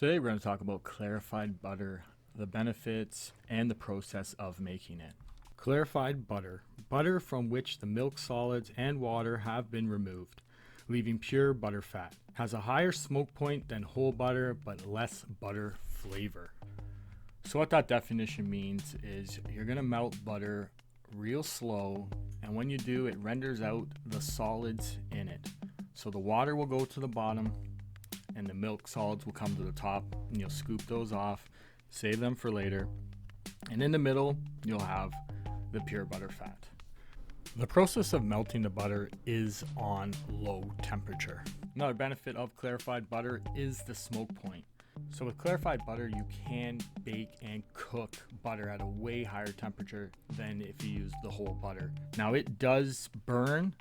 Today we're going to talk about clarified butter, the benefits, and the process of making it. Clarified butter, butter from which the milk solids and water have been removed, leaving pure butter fat. Has a higher smoke point than whole butter, but less butter flavor. So what that definition means is you're going to melt butter real slow, and when you do, it renders out the solids in it. So the water will go to the bottom, and the milk solids will come to the top, and you'll scoop those off, save them for later. And in the middle, you'll have the pure butter fat. The process of melting the butter is on low temperature. Another benefit of clarified butter is the smoke point. So with clarified butter, you can bake and cook butter at a way higher temperature than if you use the whole butter. Now it does burn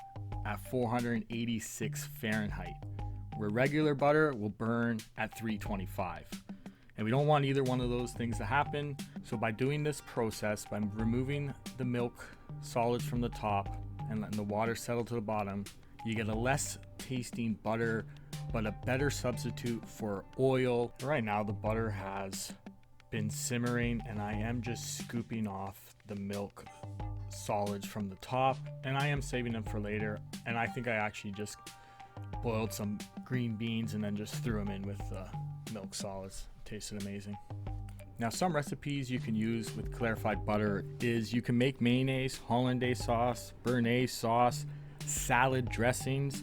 at 486 Fahrenheit, where regular butter will burn at 325. And we don't want either one of those things to happen. So by doing this process, by removing the milk solids from the top and letting the water settle to the bottom, you get a less tasting butter, but a better substitute for oil. Right now the butter has been simmering, and I am just scooping off the milk solids from the top, and I am saving them for later. And I think I actually just boiled some green beans and then just threw them in with the milk solids. Tasted amazing. Now, some recipes you can use with clarified butter is you can make mayonnaise, hollandaise sauce, béarnaise sauce, salad dressings,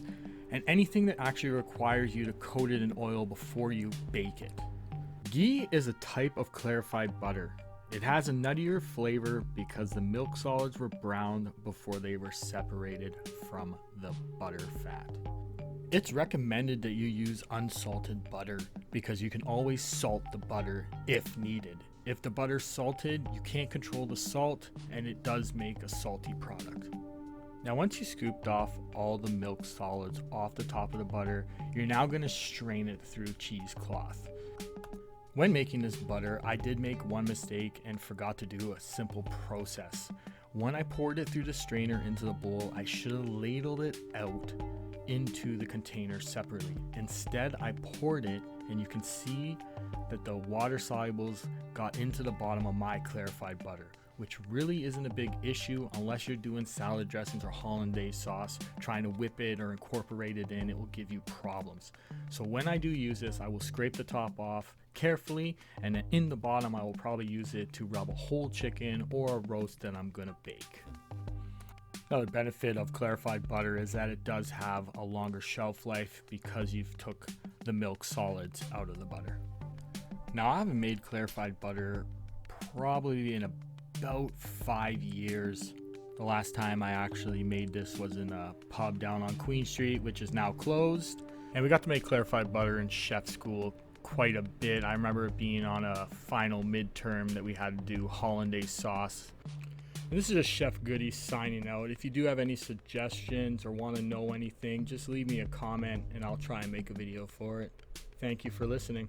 and anything that actually requires you to coat it in oil before you bake it. Ghee is a type of clarified butter. It has a nuttier flavor because the milk solids were browned before they were separated from the butter fat. It's recommended that you use unsalted butter because you can always salt the butter if needed. If the butter's salted, you can't control the salt, and it does make a salty product. Now, once you scooped off all the milk solids off the top of the butter, you're now going to strain it through cheesecloth. When making this butter, I did make one mistake and forgot to do a simple process. When I poured it through the strainer into the bowl, I should have ladled it out into the container separately. Instead, I poured it, and you can see that the water solubles got into the bottom of my clarified butter, which really isn't a big issue unless you're doing salad dressings or hollandaise sauce. Trying to whip it or incorporate it in, it will give you problems. So when I do use this, I will scrape the top off carefully, and then in the bottom I will probably use it to rub a whole chicken or a roast that I'm gonna bake. Another benefit of clarified butter is that it does have a longer shelf life because you've took the milk solids out of the butter. Now, I haven't made clarified butter probably in about 5 years. The last time I actually made this was in a pub down on Queen Street, which is now closed. And we got to make clarified butter in chef school quite a bit. I remember it being on a final midterm that we had to do hollandaise sauce. And this is a Chef Goody signing out. If you do have any suggestions or want to know anything, just leave me a comment and I'll try and make a video for it. Thank you for listening.